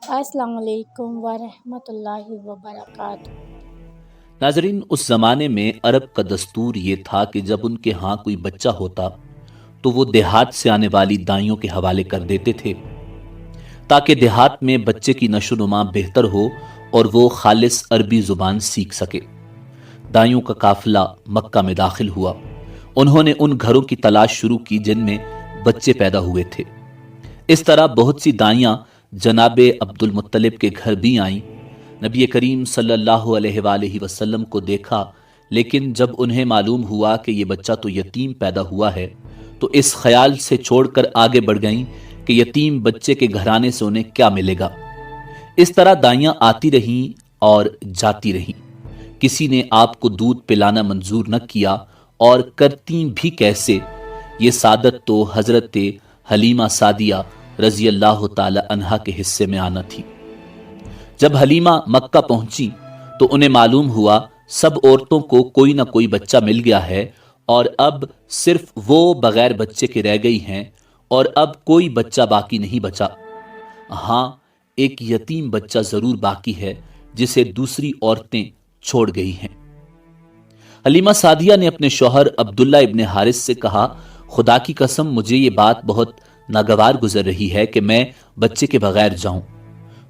السلام علیکم ورحمۃ اللہ وبرکاتہ۔ ناظرین، اس زمانے میں عرب کا دستور یہ تھا کہ جب ان کے ہاں کوئی بچہ ہوتا تو وہ دیہات سے آنے والی دائیوں کے حوالے کر دیتے تھے تاکہ دیہات میں بچے کی نشو و نما بہتر ہو اور وہ خالص عربی زبان سیکھ سکے۔ دائیوں کا قافلہ مکہ میں داخل ہوا۔ انہوں نے ان گھروں کی تلاش شروع کی جن میں بچے پیدا ہوئے تھے۔ اس طرح بہت سی دائیاں جناب عبد المطلب کے گھر بھی آئیں۔ نبی کریم صلی اللہ علیہ وآلہ وسلم کو دیکھا، لیکن جب انہیں معلوم ہوا کہ یہ بچہ تو یتیم پیدا ہوا ہے تو اس خیال سے چھوڑ کر آگے بڑھ گئیں کہ یتیم بچے کے گھرانے سے انہیں کیا ملے گا۔ اس طرح دائیاں آتی رہیں اور جاتی رہیں۔ کسی نے آپ کو دودھ پلانا منظور نہ کیا، اور کرتی بھی کیسے؟ یہ سعادت تو حضرت حلیمہ سعدیہ رضی اللہ تعالی عنہا کے حصے میں آنا تھی۔ جب حلیمہ مکہ پہنچی تو انہیں معلوم ہوا سب عورتوں کو کوئی نہ کوئی بچہ مل گیا ہے، اور اب صرف وہ بغیر بچے کے رہ گئی ہیں، اور اب کوئی بچہ باقی نہیں بچا۔ ہاں، ایک یتیم بچہ ضرور باقی ہے جسے دوسری عورتیں چھوڑ گئی ہیں۔ حلیمہ سعدیہ نے اپنے شوہر عبداللہ ابن حارث سے کہا، خدا کی قسم مجھے یہ بات بہت ناگوار گزر رہی ہے کہ میں بچے کے بغیر جاؤں،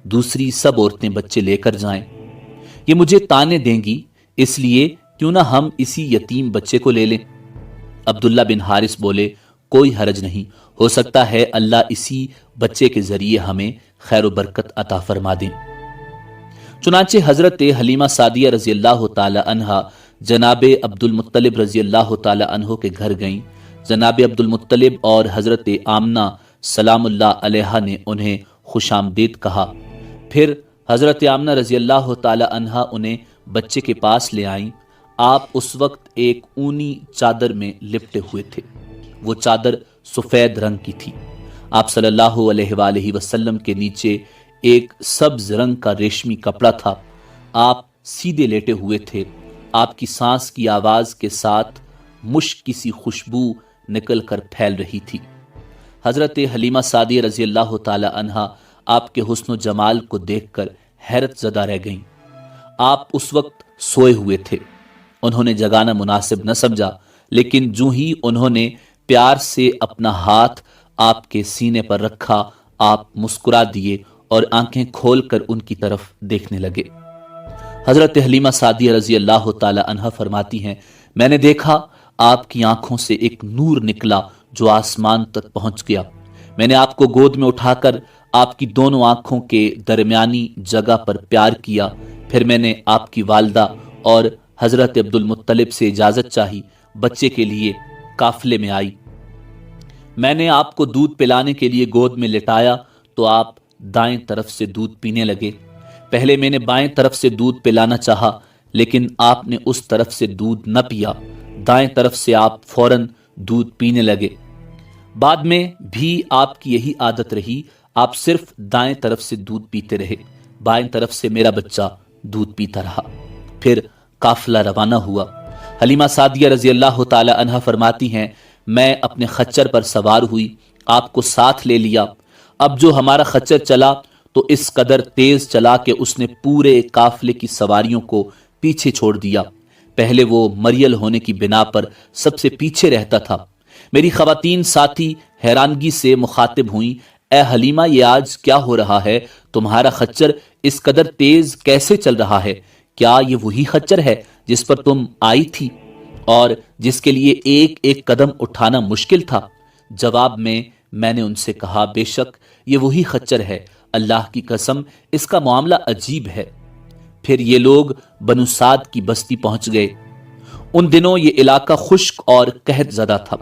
دوسری سب عورتیں بچے لے کر جائیں۔ یہ مجھے تانے دیں گی، اس لیے کیوں نہ ہم اسی یتیم بچے کو لے لیں۔ عبداللہ بن حارث بولے، کوئی حرج نہیں، ہو سکتا ہے اللہ اسی بچے کے ذریعے ہمیں خیر و برکت عطا فرما دیں۔ چنانچہ حضرت حلیمہ سعدیہ رضی اللہ تعالی عنہا جناب عبد المطلب رضی اللہ تعالی عنہ کے گھر گئیں۔ جناب عبد المطلب اور حضرت آمنہ سلام اللہ علیہا نے انہیں خوش آمدید کہا۔ پھر حضرت آمنہ رضی اللہ تعالی عنہا انہیں بچے کے پاس لے آئیں۔ آپ اس وقت ایک اونی چادر میں لپٹے ہوئے تھے۔ وہ چادر سفید رنگ کی تھی۔ آپ صلی اللہ علیہ وآلہ وسلم کے نیچے ایک سبز رنگ کا ریشمی کپڑا تھا۔ آپ سیدھے لیٹے ہوئے تھے۔ آپ کی سانس کی آواز کے ساتھ مشک کی سی خوشبو نکل کر پھیل رہی تھی۔ حضرت حلیمہ سعدیہ رضی اللہ تعالی عنہا آپ کے حسن و جمال کو دیکھ کر حیرت زدہ رہ گئیں۔ آپ اس وقت سوئے ہوئے تھے۔ انہوں نے جگانا مناسب نہ سمجھا، لیکن جو ہی انہوں نے پیار سے اپنا ہاتھ آپ کے سینے پر رکھا، آپ مسکرا دیے اور آنکھیں کھول کر ان کی طرف دیکھنے لگے۔ حضرت حلیمہ سعدیہ رضی اللہ تعالی عنہا فرماتی ہیں، میں نے دیکھا آپ کی آنکھوں سے ایک نور نکلا جو آسمان تک پہنچ گیا۔ میں نے آپ کو گود میں اٹھا کر آپ کی دونوں آنکھوں کے درمیانی جگہ پر پیار کیا۔ پھر میں نے آپ کی والدہ اور حضرت عبد المطلب سے اجازت چاہی، بچے کے لیے قافلے میں آئی۔ میں نے آپ کو دودھ پلانے کے لیے گود میں لٹایا تو آپ دائیں طرف سے دودھ پینے لگے۔ پہلے میں نے بائیں طرف سے دودھ پلانا چاہا، لیکن آپ نے اس طرف سے دودھ نہ پیا۔ دائیں طرف سے آپ فوراً دودھ پینے لگے۔ بعد میں بھی آپ کی یہی عادت رہی، آپ صرف دائیں طرف سے دودھ پیتے رہے، بائیں طرف سے میرا بچہ دودھ پیتا رہا۔ پھر قافلہ روانہ ہوا۔ حلیمہ سعدیہ رضی اللہ تعالی عنہا فرماتی ہیں، میں اپنے خچر پر سوار ہوئی، آپ کو ساتھ لے لیا۔ اب جو ہمارا خچر چلا تو اس قدر تیز چلا کہ اس نے پورے قافلے کی سواریوں کو پیچھے چھوڑ دیا۔ پہلے وہ مریل ہونے کی بنا پر سب سے پیچھے رہتا تھا۔ میری خواتین ساتھی حیرانگی سے مخاطب ہوئیں، اے حلیمہ، یہ آج کیا ہو رہا ہے؟ تمہارا خچر اس قدر تیز کیسے چل رہا ہے؟ کیا یہ وہی خچر ہے جس پر تم آئی تھی اور جس کے لیے ایک ایک قدم اٹھانا مشکل تھا؟ جواب میں نے ان سے کہا، بے شک یہ وہی خچر ہے، اللہ کی قسم اس کا معاملہ عجیب ہے۔ پھر یہ لوگ بنو سعد کی بستی پہنچ گئے۔ ان دنوں یہ علاقہ خشک اور قحط زدہ تھا۔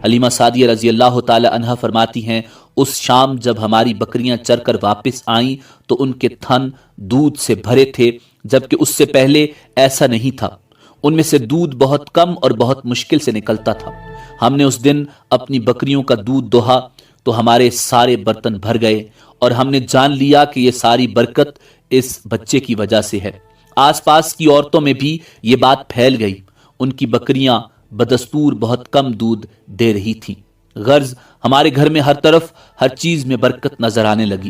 حلیمہ سعدیہ رضی اللہ تعالی عنہا فرماتی ہیں، اس شام جب ہماری بکریاں چر کر واپس آئیں تو ان کے تھن دودھ سے بھرے تھے، جبکہ اس سے پہلے ایسا نہیں تھا۔ ان میں سے دودھ بہت کم اور بہت مشکل سے نکلتا تھا۔ ہم نے اس دن اپنی بکریوں کا دودھ دوہا تو ہمارے سارے برتن بھر گئے، اور ہم نے جان لیا کہ یہ ساری برکت اس بچے کی وجہ سے ہے۔ آس پاس کی عورتوں میں بھی یہ بات پھیل گئی۔ ان کی بکریاں بدستور بہت کم دودھ دے رہی تھیں۔ غرض ہمارے گھر میں ہر طرف ہر چیز میں برکت نظر آنے لگی۔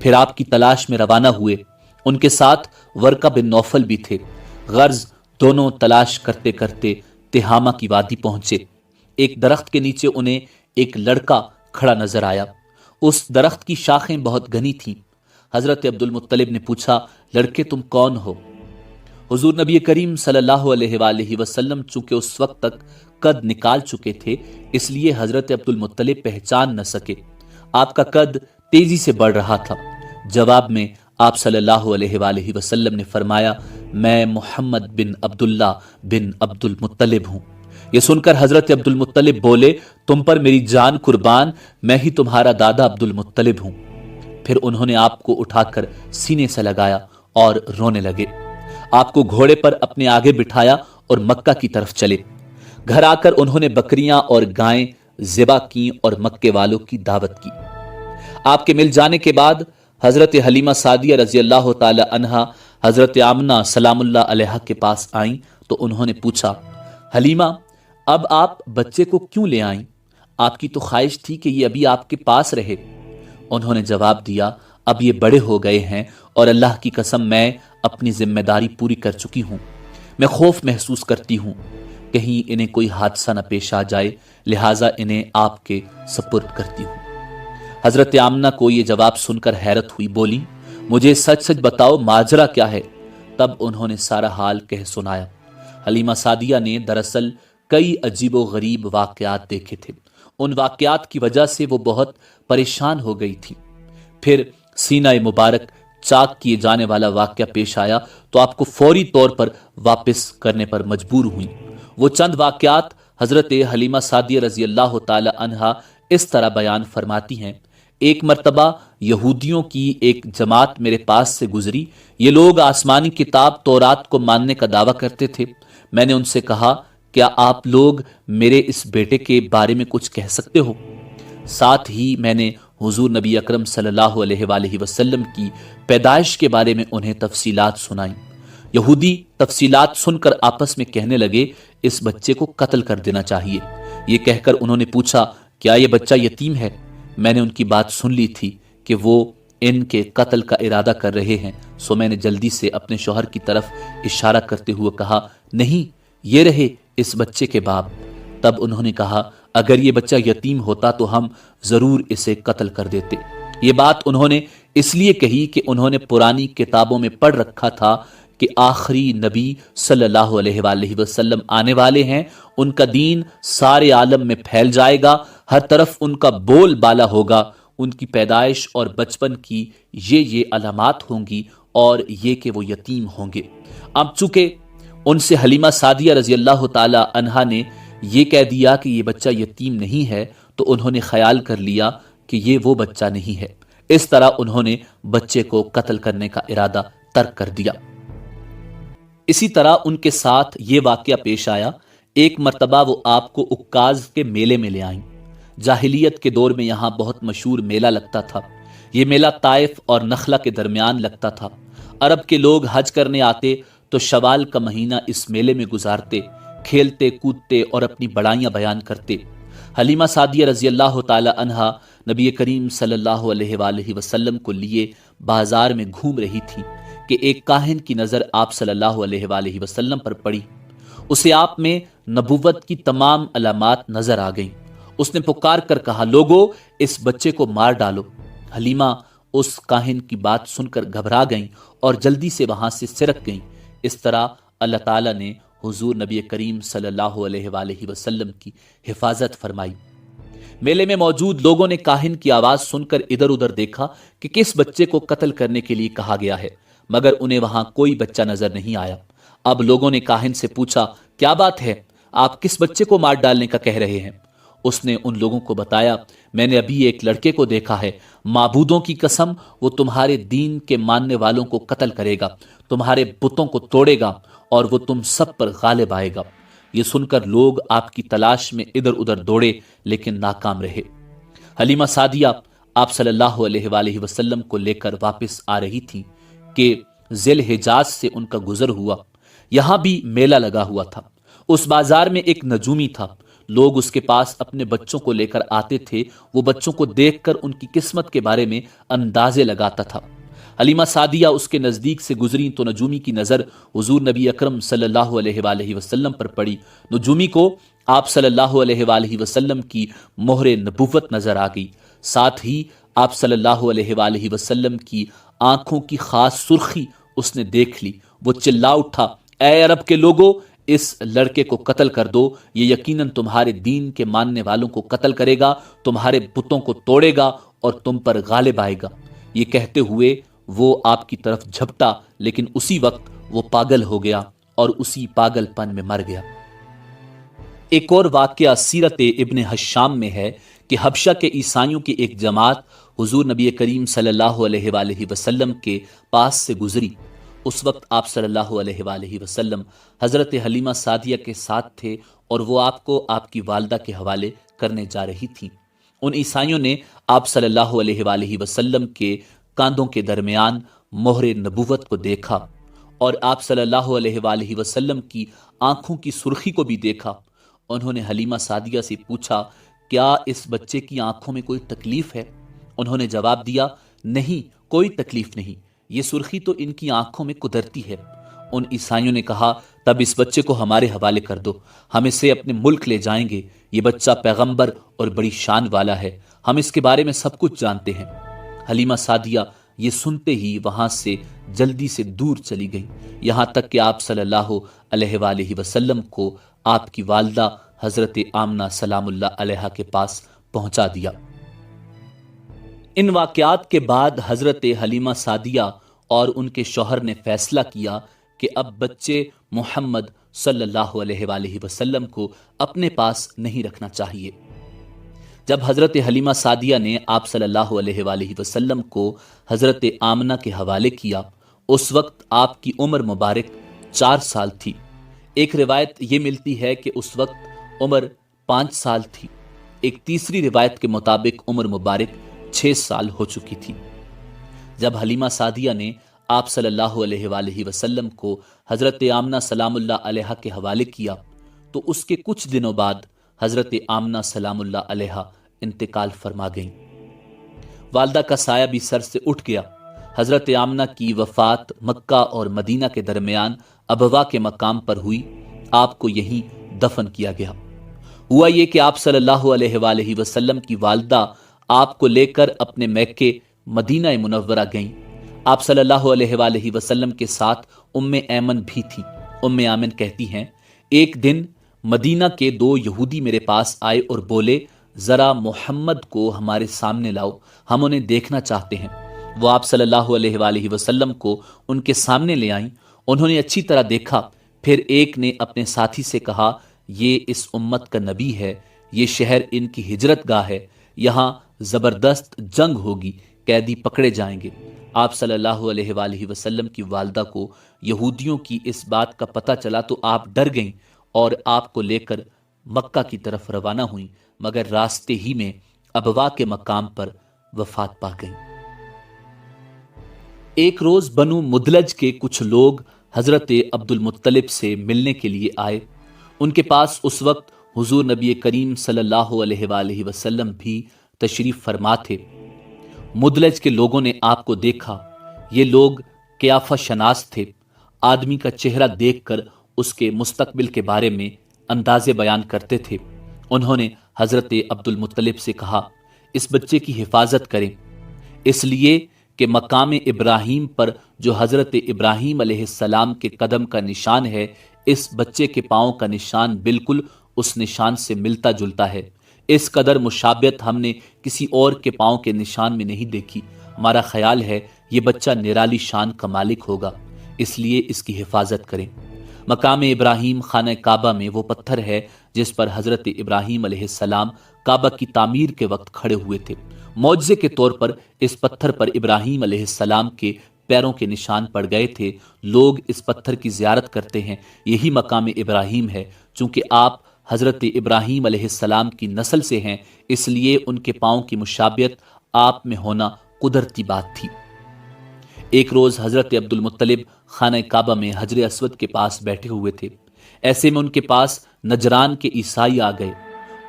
پھر آپ کی تلاش میں روانہ ہوئے۔ ان کے ساتھ ورقہ بن نوفل بھی تھے۔ غرض دونوں تلاش کرتے کرتے تہامہ کی وادی پہنچے۔ ایک درخت کے نیچے انہیں ایک لڑکا کھڑا نظر آیا۔ اس درخت کی شاخیں بہت گھنی تھیں۔ حضرت عبد المطلب نے پوچھا، لڑکے تم کون ہو؟ حضور نبی کریم صلی اللہ علیہ وآلہ وسلم چونکہ اس وقت تک قد نکال چکے تھے، اس لیے حضرت عبد المطلب پہچان نہ سکے۔ آپ کا قد تیزی سے بڑھ رہا تھا۔ جواب میں آپ صلی اللہ علیہ وآلہ وسلم نے فرمایا، میں محمد بن عبداللہ بن عبد المطلب ہوں۔ یہ سن کر حضرت عبد المطلب بولے، تم پر میری جان قربان، میں ہی تمہارا دادا عبد المطلب ہوں۔ پھر انہوں نے آپ کو اٹھا کر سینے سے لگایا اور رونے لگے۔ آپ کو گھوڑے پر اپنے آگے بٹھایا اور مکہ کی طرف چلے۔ گھر آ کر انہوں نے بکریاں اور گائیں ذبح کی اور مکے والوں کی دعوت کی۔ آپ کے مل جانے کے بعد حضرت حلیمہ سعدیہ رضی اللہ تعالی عنہا حضرت آمنہ سلام اللہ علیہا کے پاس آئیں تو انہوں نے پوچھا، حلیمہ اب آپ بچے کو کیوں لے آئیں؟ آپ کی تو خواہش تھی کہ یہ ابھی آپ کے پاس رہے۔ انہوں نے جواب دیا، اب یہ بڑے ہو گئے ہیں اور اللہ کی قسم میں اپنی ذمہ داری پوری کر چکی ہوں۔ میں خوف محسوس کرتی ہوں کہیں انہیں کوئی حادثہ نہ پیش آ جائے، لہٰذا انہیں آپ کے سپرد کرتی ہوں۔ حضرت آمنہ کو یہ جواب سن کر حیرت ہوئی، بولی، مجھے سچ سچ بتاؤ ماجرا کیا ہے؟ تب انہوں نے سارا حال کہہ سنایا۔ حلیمہ سعدیہ نے دراصل کئی عجیب و غریب واقعات دیکھے تھے۔ ان واقعات کی وجہ سے وہ بہت پریشان ہو گئی تھی۔ پھر سینہ مبارک چاک کیے جانے والا واقعہ پیش آیا تو آپ کو فوری طور پر واپس کرنے پر مجبور ہوئیں۔ وہ چند واقعات حضرت حلیمہ سعدیہ رضی اللہ تعالی عنہا اس طرح بیان فرماتی ہیں، ایک مرتبہ یہودیوں کی ایک جماعت میرے پاس سے گزری۔ یہ لوگ آسمانی کتاب تورات کو ماننے کا دعویٰ کرتے تھے۔ میں نے ان سے کہا، کیا آپ لوگ میرے اس بیٹے کے بارے میں کچھ کہہ سکتے ہو؟ ساتھ ہی میں نے حضور نبی اکرم صلی اللہ علیہ وآلہ وسلم کی پیدائش کے بارے میں انہیں تفصیلات سنائیں۔ یہودی تفصیلات سن کر آپس میں کہنے لگے، اس بچے کو قتل کر دینا چاہیے۔ یہ کہہ کر انہوں نے پوچھا، کیا یہ بچہ یتیم ہے؟ میں نے ان کی بات سن لی تھی کہ وہ ان کے قتل کا ارادہ کر رہے ہیں، سو میں نے جلدی سے اپنے شوہر کی طرف اشارہ کرتے ہوئے کہا، نہیں، یہ رہے اس بچے کے باپ۔ تب انہوں نے کہا، اگر یہ بچہ یتیم ہوتا تو ہم ضرور اسے قتل کر دیتے۔ یہ بات انہوں نے اس لیے کہی کہ انہوں نے پرانی کتابوں میں پڑھ رکھا تھا کہ آخری نبی صلی اللہ علیہ وآلہ وسلم آنے والے ہیں، ان کا دین سارے عالم میں پھیل جائے گا، ہر طرف ان کا بول بالا ہوگا، ان کی پیدائش اور بچپن کی یہ علامات ہوں گی اور یہ کہ وہ یتیم ہوں گے۔ اب چونکہ ان سے حلیمہ سعدیہ رضی اللہ تعالی عنہا نے یہ کہہ دیا کہ یہ بچہ یتیم نہیں ہے تو انہوں نے خیال کر لیا کہ یہ وہ بچہ نہیں ہے۔ اس طرح انہوں نے بچے کو قتل کرنے کا ارادہ ترک کر دیا۔ اسی طرح ان کے ساتھ یہ واقعہ پیش آیا، ایک مرتبہ وہ آپ کو عکاظ کے میلے میں لے آئیں۔ جاہلیت کے دور میں یہاں بہت مشہور میلہ لگتا تھا۔ یہ میلہ طائف اور نخلا کے درمیان لگتا تھا۔ عرب کے لوگ حج کرنے آتے تو شوال کا مہینہ اس میلے میں گزارتے، کھیلتے کودتے اور اپنی بڑائیاں بیان کرتے۔ حلیمہ سعدیہ رضی اللہ تعالی عنہا نبی کریم صلی اللہ علیہ وآلہ وسلم کو لیے بازار میں گھوم رہی تھی کہ ایک کاہن کی نظر آپ صلی اللہ علیہ وآلہ وسلم پر پڑی۔ اسے آپ میں نبوت کی تمام علامات نظر آ گئیں۔ اس نے پکار کر کہا، لوگو اس بچے کو مار ڈالو۔ حلیمہ اس کاہن کی بات سن کر گھبرا گئیں اور جلدی سے وہاں سے سرک گئیں۔ اس طرح اللہ تعالیٰ نے حضور نبی کریم صلی اللہ علیہ وآلہ وسلم کی حفاظت فرمائی۔ میلے میں موجود لوگوں نے کاہن کی آواز سن کر ادھر ادھر دیکھا کہ کس بچے کو قتل کرنے کے لیے کہا گیا ہے، مگر انہیں وہاں کوئی بچہ نظر نہیں آیا۔ اب لوگوں نے کاہن سے پوچھا، کیا بات ہے، آپ کس بچے کو مار ڈالنے کا کہہ رہے ہیں؟ اس نے ان لوگوں کو بتایا، میں نے ابھی ایک لڑکے کو دیکھا ہے، معبودوں کی قسم وہ تمہارے دین کے ماننے والوں کو قتل کرے گا، تمہارے بتوں کو توڑے گا اور وہ تم سب پر غالب آئے گا۔ یہ سن کر لوگ آپ کی تلاش میں ادھر ادھر دوڑے لیکن ناکام رہے۔ حلیمہ سعدیہ آپ صلی اللہ علیہ وآلہ وسلم کو لے کر واپس آ رہی تھی کہ ذی الحجاز سے ان کا گزر ہوا۔ یہاں بھی میلہ لگا ہوا تھا۔ اس بازار میں ایک نجومی تھا۔ لوگ اس کے پاس اپنے بچوں کو لے کر آتے تھے، وہ بچوں کو دیکھ کر ان کی قسمت کے بارے میں اندازے لگاتا تھا۔ حلیمہ سعدیہ اس کے نزدیک سے گزری تو نجومی کی نظر حضور نبی اکرم صلی اللہ علیہ وآلہ وسلم پر پڑی۔ نجومی کو آپ صلی اللہ علیہ وآلہ وسلم کی مہر نبوت نظر آ گئی، ساتھ ہی آپ صلی اللہ علیہ وآلہ وسلم کی آنکھوں کی خاص سرخی اس نے دیکھ لی۔ وہ چلا اٹھا، اے عرب کے لوگو، اس لڑکے کو قتل کر دو، یہ یقیناً تمہارے دین کے ماننے والوں کو قتل کرے گا، تمہارے بتوں کو توڑے گا اور تم پر غالب آئے گا۔ یہ کہتے ہوئے وہ آپ کی طرف جھپٹا، لیکن اسی وقت وہ پاگل ہو گیا اور اسی پاگل پن میں مر گیا۔ ایک اور واقعہ سیرت ابن حشام میں ہے کہ حبشہ کے عیسائیوں کی ایک جماعت حضور نبی کریم صلی اللہ علیہ وآلہ وسلم کے پاس سے گزری۔ اس وقت آپ صلی اللہ علیہ وآلہ وسلم حضرت حلیمہ سعدیہ کے ساتھ تھے اور وہ آپ کو آپ کی والدہ کے حوالے کرنے جا رہی تھیں۔ ان عیسائیوں نے آپ صلی اللہ علیہ وآلہ وسلم کے کاندھوں کے درمیان مہر نبوت کو دیکھا اور آپ صلی اللہ علیہ وآلہ وسلم کی آنکھوں کی سرخی کو بھی دیکھا۔ انہوں نے حلیمہ سعدیہ سے پوچھا، کیا اس بچے کی آنکھوں میں کوئی تکلیف ہے؟ انہوں نے جواب دیا، نہیں، کوئی تکلیف نہیں، یہ سرخی تو ان کی آنکھوں میں قدرتی ہے۔ ان عیسائیوں نے کہا، تب اس بچے کو ہمارے حوالے کر دو، ہم اسے اپنے ملک لے جائیں گے، یہ بچہ پیغمبر اور بڑی شان والا ہے، ہم اس کے بارے میں سب کچھ جانتے ہیں۔ حلیمہ سعدیہ یہ سنتے ہی وہاں سے جلدی سے دور چلی گئی، یہاں تک کہ آپ صلی اللہ علیہ وآلہ وسلم کو آپ کی والدہ حضرت آمنہ سلام اللہ علیہا کے پاس پہنچا دیا۔ ان واقعات کے بعد حضرت حلیمہ سعدیہ اور ان کے شوہر نے فیصلہ کیا کہ اب بچے محمد صلی اللہ علیہ وآلہ وسلم کو اپنے پاس نہیں رکھنا چاہیے۔ جب حضرت حلیمہ سعدیہ نے آپ صلی اللہ علیہ وآلہ وسلم کو حضرت آمنہ کے حوالے کیا، اس وقت آپ کی عمر مبارک 4 سال تھی۔ ایک روایت یہ ملتی ہے کہ اس وقت عمر 5 سال تھی، ایک تیسری روایت کے مطابق عمر مبارک 6 سال ہو چکی تھی۔ جب حلیمہ سعدیہ نے آپ صلی اللہ علیہ وآلہ وسلم کو حضرت آمنہ سلام اللہ علیہا کے حوالے کیا تو اس کے کچھ دنوں بعد حضرت آمنہ سلام اللہ علیہا انتقال فرما گئیں۔ والدہ کا سایہ بھی سر سے اٹھ گیا۔ حضرت آمنہ کی وفات مکہ اور مدینہ کے درمیان ابوا کے مقام پر ہوئی، آپ کو یہیں دفن کیا گیا۔ ہوا یہ کہ آپ صلی اللہ علیہ وآلہ وسلم کی والدہ آپ کو لے کر اپنے میکے مدینہ منورہ گئیں۔ آپ صلی اللہ علیہ وآلہ وسلم کے ساتھ ایمن بھی تھی۔ ایمن کہتی ہیں، ایک دن مدینہ کے 2 یہودی میرے پاس آئے اور بولے، ذرا محمد کو ہمارے سامنے لاؤ، ہم انہیں دیکھنا چاہتے ہیں۔ وہ آپ صلی اللہ علیہ وآلہ وسلم کو ان کے سامنے لے آئیں۔ انہوں نے اچھی طرح دیکھا، پھر ایک نے اپنے ساتھی سے کہا، یہ اس امت کا نبی ہے، یہ شہر ان کی ہجرت گاہ ہے، یہاں زبردست جنگ ہوگی، قیدی پکڑے جائیں گے۔ آپ صلی اللہ علیہ وآلہ وسلم کی والدہ کو یہودیوں کی اس بات کا پتہ چلا تو آپ ڈر گئیں اور آپ کو لے کر مکہ کی طرف روانہ ہوئیں، مگر راستے ہی میں ابوا کے مقام پر وفات پا گئیں۔ ایک روز بنو مدلج کے کچھ لوگ حضرت عبد المطلب سے ملنے کے لیے آئے۔ ان کے پاس اس وقت حضور نبی کریم صلی اللہ علیہ وآلہ وسلم بھی تشریف فرما تھے۔ مدلج کے لوگوں نے آپ کو دیکھا۔ یہ لوگ قیافہ شناس تھے۔ آدمی کا چہرہ دیکھ کر اس کے مستقبل کے بارے میں اندازے بیان کرتے تھے۔ انہوں نے حضرت عبد المطلب سے کہا، اس بچے کی حفاظت کریں، اس لیے کہ مقام ابراہیم پر جو حضرت ابراہیم علیہ السلام کے قدم کا نشان ہے، اس بچے کے پاؤں کا نشان بالکل اس نشان سے ملتا جلتا ہے۔ اس قدر مشابہت ہم نے کسی اور کے پاؤں کے نشان میں نہیں دیکھی۔ ہمارا خیال ہے یہ بچہ نرالی شان کا مالک ہوگا، اس لیے اس کی حفاظت کریں۔ مقام ابراہیم خانہ کعبہ میں وہ پتھر ہے جس پر حضرت ابراہیم علیہ السلام کعبہ کی تعمیر کے وقت کھڑے ہوئے تھے۔ معجزے کے طور پر اس پتھر پر ابراہیم علیہ السلام کے پیروں کے نشان پڑ گئے تھے۔ لوگ اس پتھر کی زیارت کرتے ہیں، یہی مقام ابراہیم ہے۔ چونکہ آپ حضرت ابراہیم علیہ السلام کی نسل سے ہیں، اس لیے ان کے پاؤں کی مشابہت آپ میں ہونا قدرتی بات تھی۔ ایک روز حضرت عبد المطلب خانہ کعبہ میں حجر اسود کے پاس بیٹھے ہوئے تھے۔ ایسے میں ان کے پاس نجران کے عیسائی آ گئے۔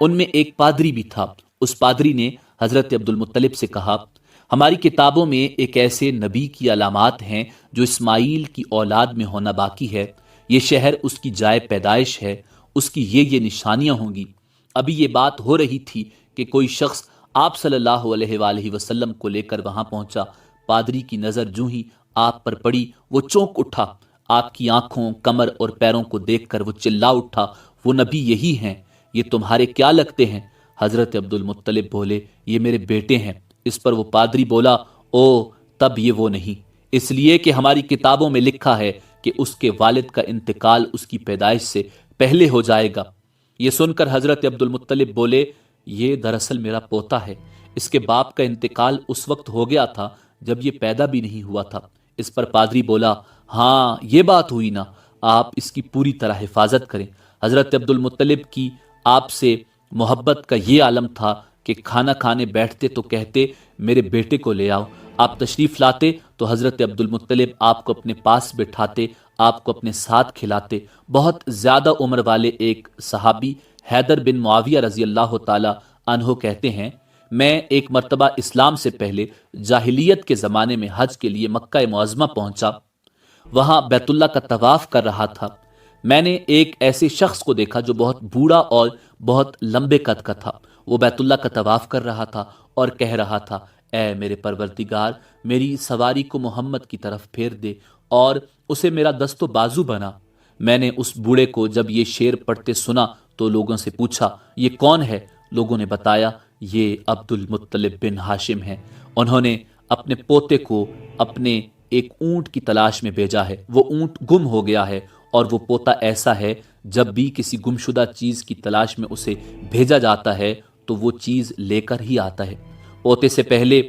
ان میں ایک پادری بھی تھا۔ اس پادری نے حضرت عبد المطلب سے کہا، ہماری کتابوں میں ایک ایسے نبی کی علامات ہیں جو اسماعیل کی اولاد میں ہونا باقی ہے، یہ شہر اس کی جائے پیدائش ہے، اس کی یہ نشانیاں ہوں گی۔ ابھی یہ بات ہو رہی تھی کہ کوئی شخص آپ صلی اللہ علیہ وآلہ وسلم کو لے کر وہاں پہنچا۔ پادری کی نظر جوں ہی آپ پر پڑی وہ چونک اٹھا، آپ کی آنکھوں، کمر اور پیروں کو دیکھ کر وہ چلا اٹھا، وہ نبی یہی ہیں، یہ تمہارے کیا لگتے ہیں؟ حضرت عبد المطلب بولے، یہ میرے بیٹے ہیں۔ اس پر وہ پادری بولا، او تب یہ وہ نہیں، اس لیے کہ ہماری کتابوں میں لکھا ہے کہ اس کے والد کا انتقال اس کی پیدائش سے پہلے ہو جائے گا۔ یہ سن کر حضرت عبد المطلب بولے، یہ دراصل میرا پوتا ہے، اس کے باپ کا انتقال اس وقت ہو گیا تھا جب یہ پیدا بھی نہیں ہوا تھا۔ اس پر پادری بولا، ہاں یہ بات ہوئی نا، آپ اس کی پوری طرح حفاظت کریں۔ حضرت عبد المطلب کی آپ سے محبت کا یہ عالم تھا کہ کھانا کھانے بیٹھتے تو کہتے، میرے بیٹے کو لے آؤ۔ آپ تشریف لاتے تو حضرت عبد المطلب آپ کو اپنے پاس بٹھاتے، آپ کو اپنے ساتھ کھلاتے۔ بہت زیادہ عمر والے ایک صحابی حیدر بن معاویہ رضی اللہ تعالی عنہ کہتے ہیں، میں ایک مرتبہ اسلام سے پہلے جاہلیت کے زمانے میں حج کے لیے مکہ معظمہ پہنچا، وہاں بیت اللہ کا طواف کر رہا تھا۔ میں نے ایک ایسے شخص کو دیکھا جو بہت بوڑھا اور بہت لمبے قد کا تھا۔ وہ بیت اللہ کا طواف کر رہا تھا اور کہہ رہا تھا، اے میرے پروردگار، میری سواری کو محمد کی طرف پھیر دے اور اسے میرا دست و بازو بنا۔ میں نے اس بوڑھے کو جب یہ شعر پڑھتے سنا تو لوگوں سے پوچھا، یہ کون ہے؟ لوگوں نے بتایا، یہ عبد المطلب بن ہاشم ہیں۔ انہوں نے اپنے پوتے کو اپنے ایک اونٹ کی تلاش میں بھیجا ہے، وہ اونٹ گم ہو گیا ہے، اور وہ پوتا ایسا ہے جب بھی کسی گمشدہ چیز کی تلاش میں اسے بھیجا جاتا ہے تو وہ چیز لے کر ہی آتا ہے۔ پوتے سے پہلے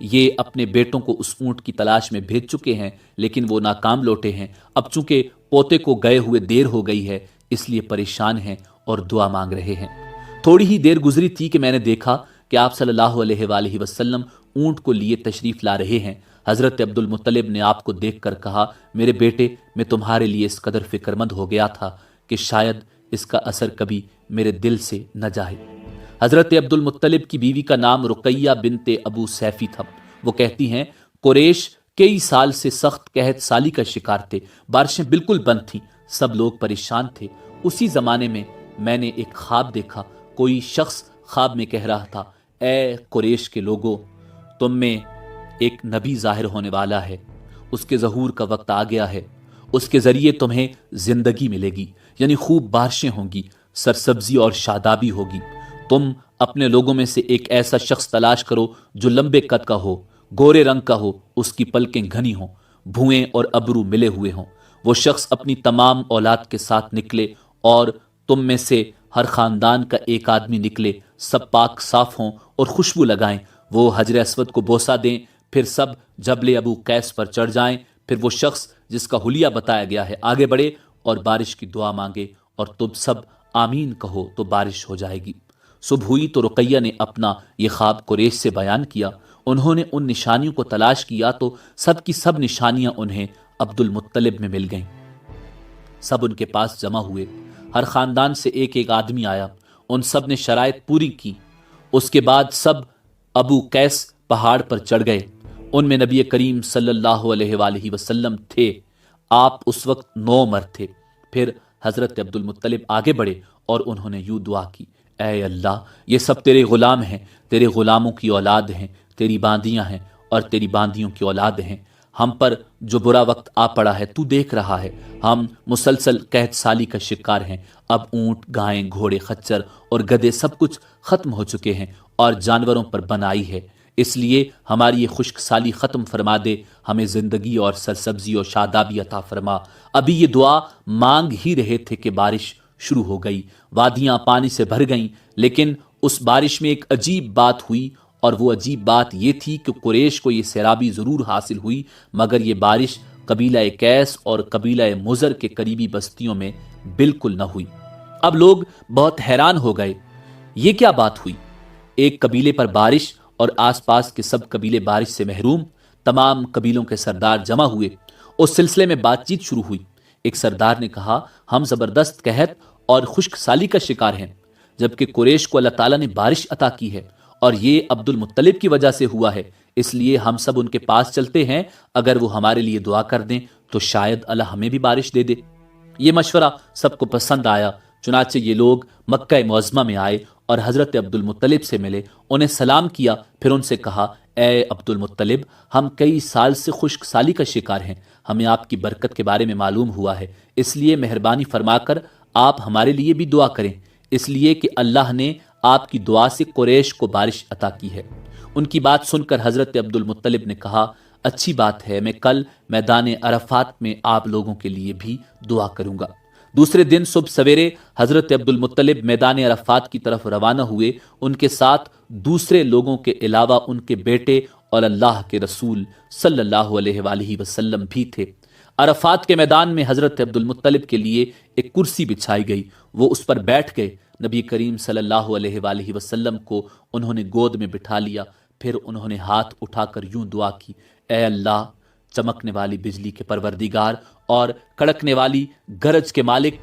یہ اپنے بیٹوں کو اس اونٹ کی تلاش میں بھیج چکے ہیں، لیکن وہ ناکام لوٹے ہیں۔ اب چونکہ پوتے کو گئے ہوئے دیر ہو گئی ہے، اس لیے پریشان ہیں اور دعا مانگ رہے ہیں۔ تھوڑی ہی دیر گزری تھی کہ میں نے دیکھا کہ آپ صلی اللہ علیہ وآلہ وسلم اونٹ کو لیے تشریف لا رہے ہیں۔ حضرت عبد المطلب نے آپ کو دیکھ کر کہا، میرے بیٹے، میں تمہارے لیے اس قدر فکر مند ہو گیا تھا کہ شاید اس کا اثر کبھی میرے دل سے نہ جائے۔ حضرت عبد المطلب کی بیوی کا نام رقیہ بنت ابو سیفی تھا۔ وہ کہتی ہیں، قریش کئی سال سے سخت قحط سالی کا شکار تھے، بارشیں بالکل بند تھیں، سب لوگ پریشان تھے۔ اسی زمانے میں نے ایک خواب دیکھا، کوئی شخص خواب میں کہہ رہا تھا، اے قریش کے لوگوں، تم میں ایک نبی ظاہر ہونے والا ہے، اس کے ظہور کا وقت آ گیا ہے، اس کے ذریعے تمہیں زندگی ملے گی، یعنی خوب بارشیں ہوں گی، سرسبزی اور شادابی ہوگی۔ تم اپنے لوگوں میں سے ایک ایسا شخص تلاش کرو جو لمبے قد کا ہو، گورے رنگ کا ہو، اس کی پلکیں گھنی ہوں، بھویں اور ابرو ملے ہوئے ہوں۔ وہ شخص اپنی تمام اولاد کے ساتھ نکلے اور تم میں سے ہر خاندان کا ایک آدمی نکلے، سب پاک صاف ہوں اور خوشبو لگائیں۔ وہ حجر اسود کو بوسہ دیں، پھر سب جبل ابو قیس پر چڑھ جائیں، پھر وہ شخص جس کا حلیہ بتایا گیا ہے آگے بڑھے اور بارش کی دعا مانگے، اور تم سب آمین کہو تو بارش ہو جائے گی۔ صبح ہوئی تو رقیہ نے اپنا یہ خواب قریش سے بیان کیا۔ انہوں نے ان نشانیوں کو تلاش کیا تو سب کی سب نشانیاں انہیں عبد المطلب میں مل گئیں۔ سب ان کے پاس جمع ہوئے، ہر خاندان سے ایک ایک آدمی آیا، ان سب نے شرائط پوری کی۔ اس کے بعد سب ابو قیس پہاڑ پر چڑھ گئے۔ ان میں نبی کریم صلی اللہ علیہ وآلہ وسلم تھے۔ آپ اس وقت 9 مرد تھے۔ پھر حضرت عبد المطلب آگے بڑھے اور انہوں نے یوں دعا کی، اے اللہ، یہ سب تیرے غلام ہیں، تیرے غلاموں کی اولاد ہیں، تیری باندیاں ہیں اور تیری باندیوں کی اولاد ہیں۔ ہم پر جو برا وقت آ پڑا ہے تو دیکھ رہا ہے، ہم مسلسل قحط سالی کا شکار ہیں۔ اب اونٹ، گائیں، گھوڑے، خچر اور گدھے سب کچھ ختم ہو چکے ہیں اور جانوروں پر بنائی ہے، اس لیے ہماری یہ خشک سالی ختم فرما دے، ہمیں زندگی اور سرسبزی اور شادابی عطا فرما۔ ابھی یہ دعا مانگ ہی رہے تھے کہ بارش شروع ہو گئی، وادیاں پانی سے بھر گئیں، لیکن اس بارش میں ایک عجیب بات ہوئی، اور وہ عجیب بات یہ تھی کہ قریش کو یہ سیرابی ضرور حاصل ہوئی، مگر یہ بارش قبیلہ قیس اور قبیلہ مضر کے قریبی بستیوں میں بالکل نہ ہوئی۔ اب لوگ بہت حیران ہو گئے، یہ کیا بات ہوئی؟ ایک قبیلے پر بارش اور آس پاس کے سب قبیلے بارش سے محروم۔ تمام قبیلوں کے سردار جمع ہوئے، اس سلسلے میں بات چیت شروع ہوئی۔ ایک سردار نے کہا، ہم زبردست قحط اور خشک سالی کا شکار ہیں، جبکہ قریش کو اللہ تعالیٰ نے بارش عطا کی ہے اور یہ عبد المطلب کی وجہ سے ہوا ہے، اس لیے ہم سب ان کے پاس چلتے ہیں، اگر وہ ہمارے لیے دعا کر دیں تو شاید اللہ ہمیں بھی بارش دے دے۔ یہ مشورہ سب کو پسند آیا، چنانچہ یہ لوگ مکہ معظمہ میں آئے اور حضرت عبد المطلب سے ملے، انہیں سلام کیا، پھر ان سے کہا، اے عبد المطلب، ہم کئی سال سے خشک سالی کا شکار ہیں، ہمیں آپ کی برکت کے بارے میں معلوم ہوا ہے، اس لیے مہربانی فرما کر آپ ہمارے لیے بھی دعا کریں، اس لیے کہ اللہ نے آپ کی دعا سے قریش کو بارش عطا کی ہے۔ ان کی بات سن کر حضرت عبد المطلب نے کہا، اچھی بات ہے، میں کل میدان عرفات میں آپ لوگوں کے لیے بھی دعا کروں گا۔ دوسرے دن صبح سویرے حضرت عبد المطلب میدان عرفات کی طرف روانہ ہوئے، ان کے ساتھ دوسرے لوگوں کے علاوہ ان کے بیٹے اور اللہ کے رسول صلی اللہ علیہ وآلہ وسلم بھی تھے۔ عرفات کے میدان میں حضرت عبد المطلب کے لیے ایک کرسی بچھائی گئی، وہ اس پر بیٹھ گئے، نبی کریم صلی اللہ علیہ وآلہ وسلم کو انہوں نے گود میں بٹھا لیا، پھر انہوں نے ہاتھ اٹھا کر یوں دعا کی، اے اللہ، چمکنے والی بجلی کے پروردگار اور کڑکنے والی گرج کے مالک،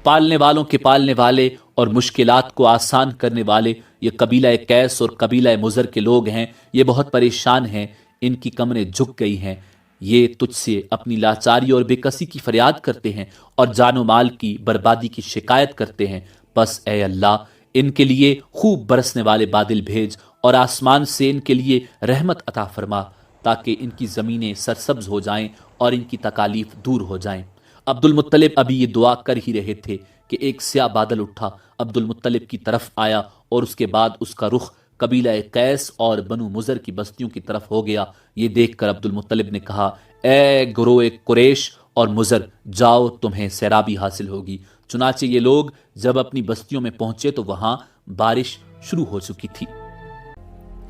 پالنے والوں کے پالنے والے اور مشکلات کو آسان کرنے والے، یہ قبیلہ قیس اور قبیلہ مضر کے لوگ ہیں، یہ بہت پریشان ہیں، ان کی کمریں جھک گئی ہیں، یہ تجھ سے اپنی لاچاری اور بے کسی کی فریاد کرتے ہیں اور جان و مال کی بربادی کی شکایت کرتے ہیں، بس اے اللہ ان کے لیے خوب برسنے والے بادل بھیج اور آسمان سے ان کے لیے رحمت عطا فرما تاکہ ان کی زمینیں سرسبز ہو جائیں اور ان کی تکالیف دور ہو جائیں۔ عبد المطلب ابھی یہ دعا کر ہی رہے تھے کہ ایک سیاہ بادل اٹھا، عبد المطلب کی طرف آیا اور اس کے بعد اس کا رخ قبیلہ قیس اور بنو مضر کی بستیوں کی طرف ہو گیا۔ یہ دیکھ کر عبد المطلب نے کہا، اے گروہ قریش اور مضر، جاؤ تمہیں سیرابی حاصل ہوگی۔ چنانچہ یہ لوگ جب اپنی بستیوں میں پہنچے تو وہاں بارش شروع ہو چکی تھی۔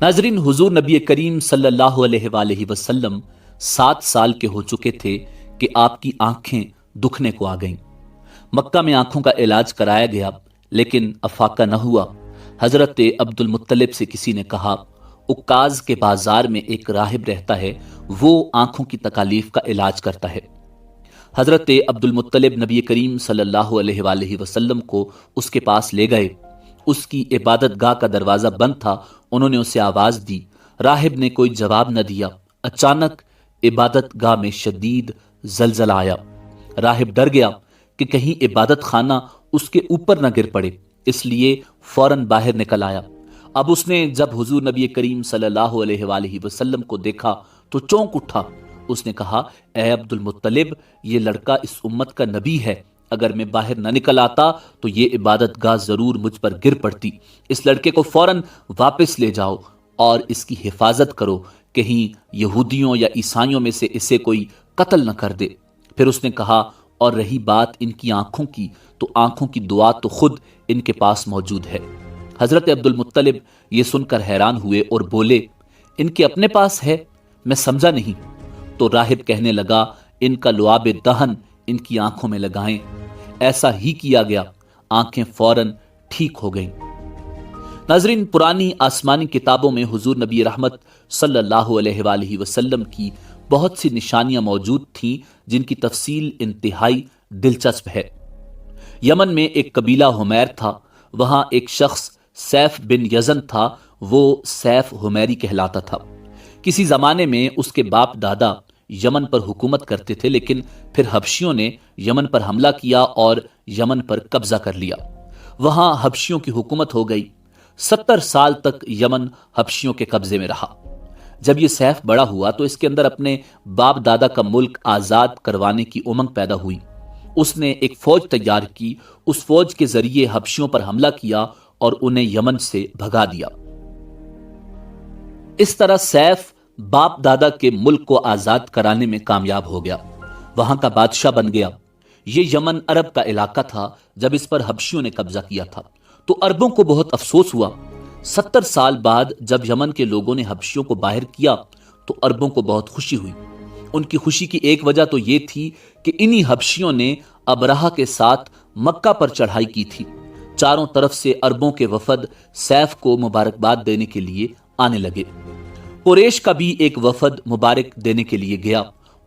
ناظرین، حضور نبی کریم صلی اللہ علیہ وآلہ وسلم 7 سال کے ہو چکے تھے کہ آپ کی آنکھیں دکھنے کو آ گئیں۔ مکہ میں آنکھوں کا علاج کرایا گیا لیکن افاقہ نہ ہوا۔ حضرت عبد المطلب سے کسی نے کہا، عکاظ کے بازار میں ایک راہب رہتا ہے، وہ آنکھوں کی تکالیف کا علاج کرتا ہے۔ حضرت عبد المطلب نبی کریم صلی اللہ علیہ وآلہ وسلم کو اس کے پاس لے گئے۔ اس کی عبادت گاہ کا دروازہ بند تھا، انہوں نے اسے آواز دی، راہب نے کوئی جواب نہ دیا۔ اچانک عبادت گاہ میں شدید زلزلہ آیا، راہب ڈر گیا کہ کہیں عبادت خانہ اس کے اوپر نہ گر پڑے، اس لیے فوراً باہر نکل آیا۔ اب اس نے جب حضور نبی کریم صلی اللہ علیہ وآلہ وسلم کو دیکھا تو چونک اٹھا، اس نے کہا، اے عبد المطلب، یہ لڑکا اس امت کا نبی ہے، اگر میں باہر نہ نکل آتا تو یہ عبادت گاہ ضرور مجھ پر گر پڑتی، اس لڑکے کو فوراً واپس لے جاؤ اور اس کی حفاظت کرو، کہیں یہودیوں یا عیسائیوں میں سے اسے کوئی قتل نہ کر دے۔ پھر اس نے کہا، اور رہی بات ان کی آنکھوں کی، تو آنکھوں کی دعا تو خود ان کے پاس موجود ہے۔ حضرت عبد المطلب یہ سن کر حیران ہوئے اور بولے، ان کے اپنے پاس ہے؟ میں سمجھا نہیں۔ تو راہب کہنے لگا، ان کا لعاب دہن ان کی آنکھوں میں لگائیں۔ ایسا ہی کیا گیا، آنکھیں فوراً ٹھیک ہو گئیں۔ ناظرین، پرانی آسمانی کتابوں میں حضور نبی رحمت صلی اللہ علیہ وآلہ وسلم کی بہت سی نشانیاں موجود تھیں جن کی تفصیل انتہائی دلچسپ ہے۔ یمن میں ایک قبیلہ حمیر تھا، وہاں ایک شخص سیف بن یزن تھا، وہ سیف حمیری کہلاتا تھا۔ کسی زمانے میں اس کے باپ دادا یمن پر حکومت کرتے تھے، لیکن پھر حبشیوں نے یمن پر حملہ کیا اور یمن پر قبضہ کر لیا۔ وہاں حبشیوں کی حکومت ہو گئی۔ 70 سال تک یمن حبشیوں کے قبضے میں رہا۔ جب یہ سیف بڑا ہوا تو اس کے اندر اپنے باپ دادا کا ملک آزاد کروانے کی امنگ پیدا ہوئی۔ اس نے ایک فوج تیار کی، اس فوج کے ذریعے حبشیوں پر حملہ کیا اور انہیں یمن سے بھگا دیا۔ اس طرح سیف باپ دادا کے ملک کو آزاد کرانے میں کامیاب ہو گیا، وہاں کا بادشاہ بن گیا۔ یہ یمن عرب کا علاقہ تھا جب اس پر حبشیوں نے قبضہ کیا تھا، تو عربوں کو بہت افسوس ہوا۔ 70 سال بعد جب یمن کے لوگوں نے حبشیوں کو باہر کیا تو عربوں کو بہت خوشی ہوئی۔ ان کی خوشی کی ایک وجہ تو یہ تھی کہ انہی حبشیوں نے ابرہہ کے ساتھ مکہ پر چڑھائی کی تھی۔ چاروں طرف سے عربوں کے وفد سیف کو مبارکباد دینے کے لیے آنے لگے۔ قریش کا بھی ایک وفد مبارک دینے کے لیے گیا۔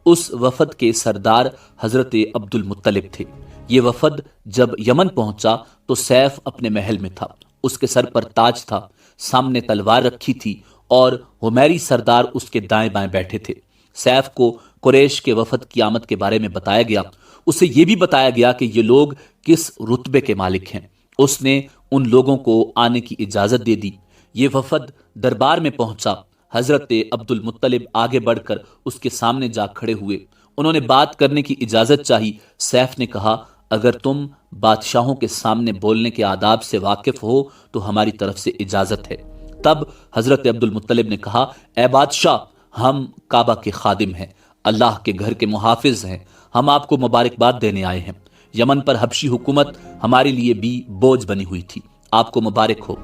اس وفد کے سردار حضرت عبد المطلب تھے۔ یہ وفد جب یمن پہنچا تو سیف اپنے محل میں تھا، اس کے سر پر تاج تھا، سامنے تلوار رکھی تھی اور حمیری سردار اس کے دائیں بائیں بیٹھے تھے۔ سیف کو قریش کے وفد کی آمد کے بارے میں بتایا گیا، اسے یہ بھی بتایا گیا کہ یہ لوگ کس رتبے کے مالک ہیں۔ اس نے ان لوگوں کو آنے کی اجازت دے دی۔ یہ وفد دربار میں پہنچا، حضرت عبد المطلب آگے بڑھ کر اس کے سامنے جا کھڑے ہوئے، انہوں نے بات کرنے کی اجازت چاہی۔ سیف نے کہا، اگر تم بادشاہوں کے سامنے بولنے کے آداب سے واقف ہو تو ہماری طرف سے اجازت ہے۔ تب حضرت عبد المطلب نے کہا، اے بادشاہ، ہم کعبہ کے خادم ہیں، اللہ کے گھر کے محافظ ہیں، ہم آپ کو مبارکباد دینے آئے ہیں۔ یمن پر حبشی حکومت ہمارے لیے بھی بوجھ بنی ہوئی تھی، آپ کو مبارک ہو۔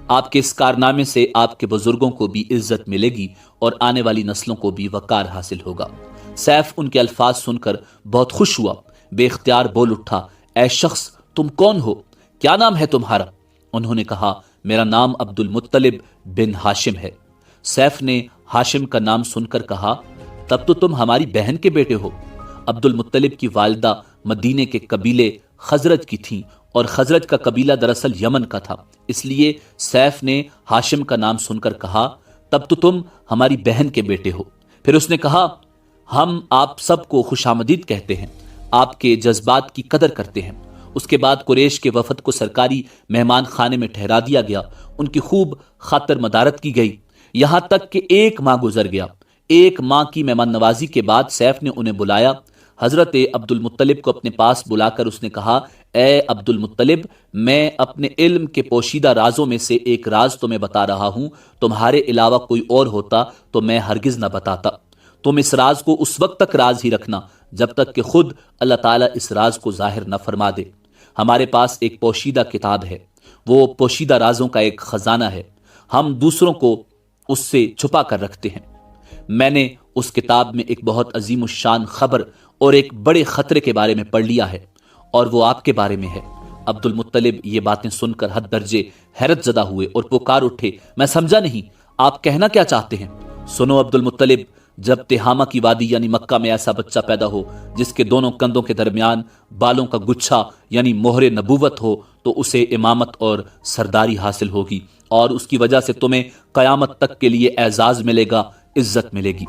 آپ کے اس کارنامے سے آپ کے بزرگوں کو بھی عزت ملے گی اور آنے والی نسلوں کو بھی وقار حاصل ہوگا۔ سیف ان کے الفاظ سن کر بہت خوش ہوا، بے اختیار بول اٹھا، اے شخص، تم کون ہو؟ کیا نام ہے تمہارا؟ انہوں نے کہا، میرا نام عبد المطلب بن ہاشم ہے۔ سیف نے ہاشم کا نام سن کر کہا، تب تو تم ہماری بہن کے بیٹے ہو۔ عبد المطلب کی والدہ مدینے کے قبیلے خزرج کی تھیں اور خزرج کا قبیلہ دراصل یمن کا تھا، اس لیے سیف نے ہاشم کا نام سن کر کہا، تب تو تم ہماری بہن کے بیٹے ہو۔ پھر اس نے کہا، ہم آپ سب کو خوش آمدید کہتے ہیں، آپ کے جذبات کی قدر کرتے ہیں۔ اس کے بعد قریش کے وفد کو سرکاری مہمان خانے میں ٹھہرا دیا گیا، ان کی خوب خاطر مدارت کی گئی، یہاں تک کہ 1 ماہ گزر گیا۔ 1 ماہ کی مہمان نوازی کے بعد سیف نے انہیں بلایا۔ حضرت عبد المطلب کو اپنے پاس بلا کر اس نے کہا، اے عبد المطلب، میں اپنے علم کے پوشیدہ رازوں میں سے ایک راز تمہیں بتا رہا ہوں، تمہارے علاوہ کوئی اور ہوتا تو میں ہرگز نہ بتاتا۔ تم اس راز کو اس وقت تک راز ہی رکھنا جب تک کہ خود اللہ تعالیٰ اس راز کو ظاہر نہ فرما دے۔ ہمارے پاس ایک پوشیدہ کتاب ہے، وہ پوشیدہ رازوں کا ایک خزانہ ہے، ہم دوسروں کو اس سے چھپا کر رکھتے ہیں۔ میں نے اس کتاب میں ایک بہت عظیم الشان خبر اور ایک بڑے خطرے کے بارے میں پڑھ لیا ہے، اور وہ آپ کے بارے میں ہے۔ عبد المطلب یہ باتیں سن کر حد درجے حیرت زدہ ہوئے اور پکار اٹھے، میں سمجھا نہیں، آپ کہنا کیا چاہتے ہیں؟ سنو عبد المطلب، جب تہامہ کی وادی یعنی مکہ میں ایسا بچہ پیدا ہو جس کے دونوں کندھوں کے درمیان بالوں کا گچھا یعنی مہر نبوت ہو تو اسے امامت اور سرداری حاصل ہوگی، اور اس کی وجہ سے تمہیں قیامت تک کے لیے اعزاز ملے گا، عزت ملے گی۔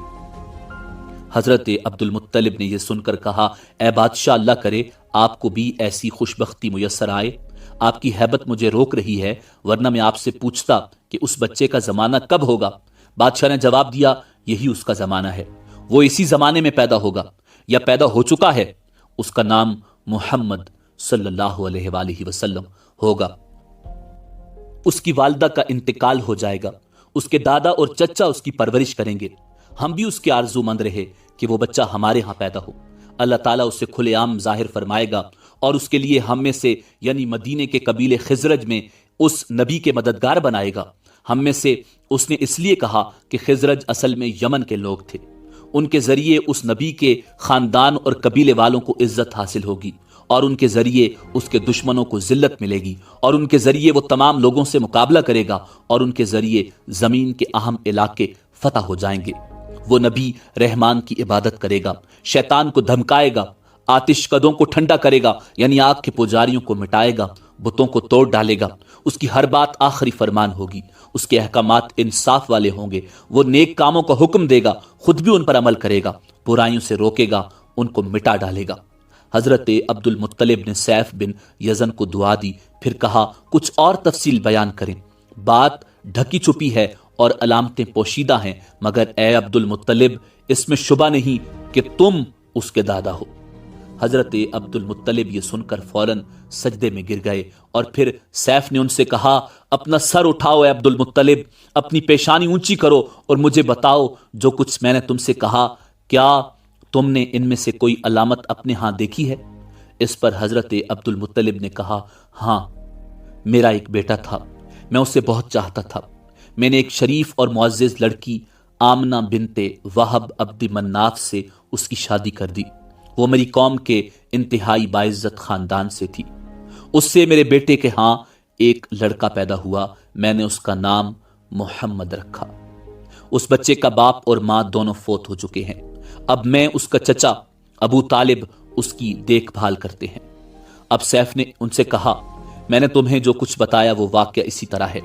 حضرت عبد المطلب نے یہ سن کر کہا، اے بادشاہ، اللہ کرے آپ کو بھی ایسی خوش بختی میسر آئے۔ آپ کی ہیبت مجھے روک رہی ہے، ورنہ میں آپ سے پوچھتا کہ اس بچے کا زمانہ کب ہوگا۔ بادشاہ نے جواب دیا، یہی اس کا زمانہ ہے، وہ اسی زمانے میں پیدا ہوگا یا پیدا ہو چکا ہے۔ اس کا نام محمد صلی اللہ علیہ وآلہ وسلم ہوگا۔ اس کی والدہ کا انتقال ہو جائے گا، اس کے دادا اور چچا اس کی پرورش کریں گے۔ ہم بھی اس کے آرزو مند رہے کہ وہ بچہ ہمارے ہاں پیدا ہو۔ اللہ تعالیٰ اسے کھلے عام ظاہر فرمائے گا اور اس کے لیے ہم میں سے یعنی مدینے کے قبیلے خزرج میں اس نبی کے مددگار بنائے گا۔ ہم میں سے اس نے اس لیے کہا کہ خزرج اصل میں یمن کے لوگ تھے، ان کے ذریعے اس نبی کے خاندان اور قبیلے والوں کو عزت حاصل ہوگی، اور ان کے ذریعے اس کے دشمنوں کو ذلت ملے گی، اور ان کے ذریعے وہ تمام لوگوں سے مقابلہ کرے گا، اور ان کے ذریعے زمین کے اہم علاقے فتح ہو جائیں گے۔ وہ نبی رحمان کی عبادت کرے گا، شیطان کو دھمکائے گا، آتش کدوں کو ٹھنڈا کرے گا یعنی آگ کے پجاریوں کو مٹائے گا، بتوں کو توڑ ڈالے گا۔ اس کی ہر بات آخری فرمان ہوگی، اس کے احکامات انصاف والے ہوں گے۔ وہ نیک کاموں کا حکم دے گا، خود بھی ان پر عمل کرے گا، برائیوں سے روکے گا، ان کو مٹا ڈالے گا۔ حضرت عبد المطلب نے سیف بن یزن کو دعا دی، پھر کہا، کچھ اور تفصیل بیان کریں۔ بات ڈھکی چھپی ہے اور علامتیں پوشیدہ ہیں، مگر اے عبد المطلب، اس میں شبہ نہیں کہ تم اس کے دادا ہو۔ حضرت عبد المطلب یہ سن کر فوراً سجدے میں گر گئے، اور پھر سیف نے ان سے کہا، اپنا سر اٹھاؤ اے عبد المطلب، اپنی پیشانی اونچی کرو اور مجھے بتاؤ جو کچھ میں نے تم سے کہا، کیا تم نے ان میں سے کوئی علامت اپنے ہاں دیکھی ہے؟ اس پر حضرت عبد المطلب نے کہا، ہاں، میرا ایک بیٹا تھا، میں اسے بہت چاہتا تھا۔ میں نے ایک شریف اور معزز لڑکی آمنہ بنت وہب عبد مناف سے اس کی شادی کر دی۔ وہ میری قوم کے انتہائی باعزت خاندان سے تھی۔ اس سے میرے بیٹے کے ہاں ایک لڑکا پیدا ہوا، میں نے اس کا نام محمد رکھا۔ اس بچے کا باپ اور ماں دونوں فوت ہو چکے ہیں، اب میں اس کا چچا ابو طالب اس کی دیکھ بھال کرتے ہیں۔ اب سیف نے ان سے کہا، میں نے تمہیں جو کچھ بتایا وہ واقعہ اسی طرح ہے،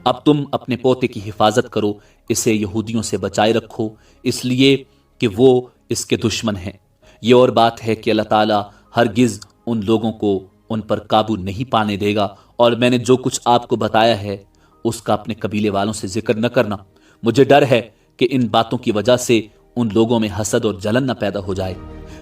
اب تم اپنے پوتے کی حفاظت کرو، اسے یہودیوں سے بچائے رکھو، اس لیے کہ وہ اس کے دشمن ہیں۔ یہ اور بات ہے کہ اللہ تعالیٰ ہرگز ان لوگوں کو ان پر قابو نہیں پانے دے گا، اور میں نے جو کچھ آپ کو بتایا ہے اس کا اپنے قبیلے والوں سے ذکر نہ کرنا، مجھے ڈر ہے کہ ان باتوں کی وجہ سے ان لوگوں میں حسد اور جلن نہ پیدا ہو جائے۔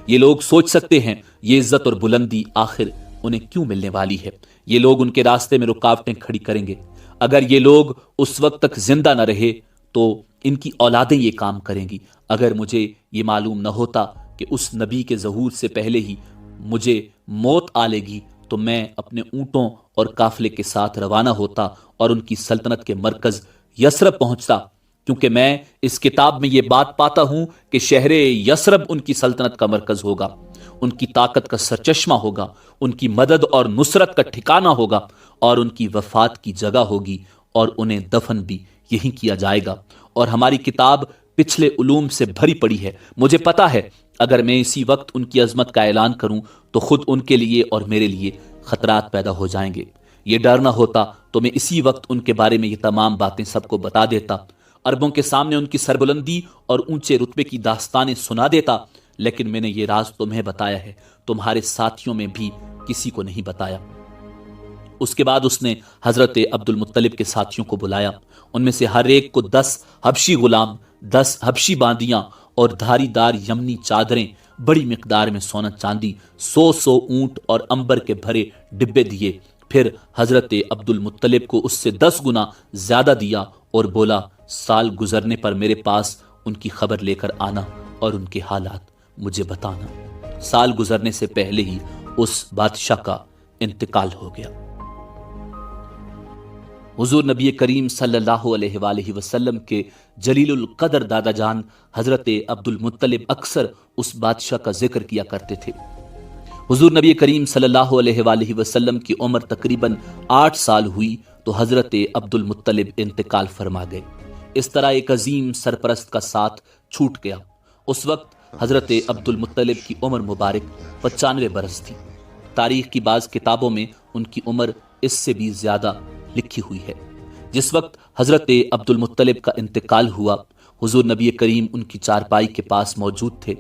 یہ لوگ سوچ سکتے ہیں یہ عزت اور بلندی آخر انہیں کیوں ملنے والی ہے، یہ لوگ ان کے راستے میں رکاوٹیں کھڑی کریں گے، اگر یہ لوگ اس وقت تک زندہ نہ رہے تو ان کی اولادیں یہ کام کریں گی۔ اگر مجھے یہ معلوم نہ ہوتا کہ اس نبی کے ظہور سے پہلے ہی مجھے موت آ لے گی تو میں اپنے اونٹوں اور قافلے کے ساتھ روانہ ہوتا اور ان کی سلطنت کے مرکز یثرب پہنچتا، کیونکہ میں اس کتاب میں یہ بات پاتا ہوں کہ شہر یثرب ان کی سلطنت کا مرکز ہوگا، ان کی طاقت کا سرچشمہ ہوگا، ان کی مدد اور نصرت کا ٹھکانہ ہوگا، اور ان کی وفات کی جگہ ہوگی، اور انہیں دفن بھی یہیں کیا جائے گا۔ اور ہماری کتاب پچھلے علوم سے بھری پڑی ہے، مجھے پتا ہے اگر میں اسی وقت ان کی عظمت کا اعلان کروں تو خود ان کے لیے اور میرے لیے خطرات پیدا ہو جائیں گے۔ یہ ڈر نہ ہوتا تو میں اسی وقت ان کے بارے میں یہ تمام باتیں سب کو بتا دیتا، عربوں کے سامنے ان کی سربلندی اور اونچے رتبے کی داستانیں سنا دیتا، لیکن میں نے یہ راز تمہیں بتایا ہے، تمہارے ساتھیوں میں بھی کسی کو نہیں بتایا۔ اس کے بعد اس نے حضرت عبد المطلب کے ساتھیوں کو بلایا، ان میں سے ہر ایک کو 10 حبشی غلام، 10 حبشی باندیاں اور دھاری دار یمنی چادریں، بڑی مقدار میں سونا چاندی، 100 اونٹ اور عنبر کے بھرے ڈبے دیے۔ پھر حضرت عبد المطلب کو اس سے 10 گنا زیادہ دیا اور بولا، سال گزرنے پر میرے پاس ان کی خبر لے کر آنا اور ان کے حالات مجھے بتانا۔ سال گزرنے سے پہلے ہی اس بادشاہ کا انتقال ہو گیا۔ حضور نبی کریم صلی اللہ علیہ وآلہ وسلم کے جلیل القدر دادا جان حضرت عبد المطلب اکثر اس بادشاہ کا ذکر کیا کرتے تھے۔ حضور نبی کریم صلی اللہ علیہ وآلہ وسلم کی عمر تقریباً 8 سال ہوئی تو حضرت عبد المطلب انتقال فرما گئے۔ اس طرح ایک عظیم سرپرست کا ساتھ چھوٹ گیا۔ اس وقت حضرت عبد المطلب کی عمر مبارک 95 برس تھی۔ تاریخ کی بعض کتابوں میں ان کی عمر اس سے بھی زیادہ لکھی ہوئی ہے۔ جس وقت حضرت عبد المطلب کا انتقال ہوا، حضور نبی کریم ان کی چارپائی کے پاس موجود تھے۔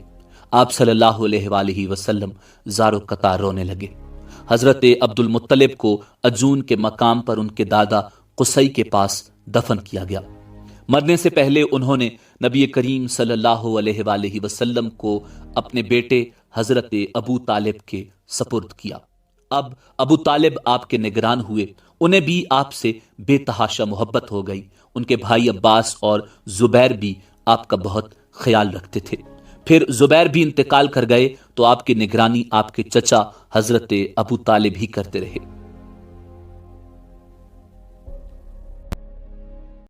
آپ صلی اللہ علیہ وآلہ وسلم زار و قطار رونے لگے۔ حضرت عبد المطلب کو عجون کے مقام پر ان کے دادا قصی کے پاس دفن کیا گیا۔ مرنے سے پہلے انہوں نے نبی کریم صلی اللہ علیہ وآلہ وسلم کو اپنے بیٹے حضرت ابو طالب کے سپرد کیا۔ اب ابو طالب آپ کے نگران ہوئے، انہیں بھی آپ سے بے تحاشا محبت ہو گئی۔ ان کے بھائی عباس اور زبیر بھی آپ کا بہت خیال رکھتے تھے۔ پھر زبیر بھی انتقال کر گئے تو آپ کی نگرانی آپ کے چچا حضرت ابو طالب ہی کرتے رہے۔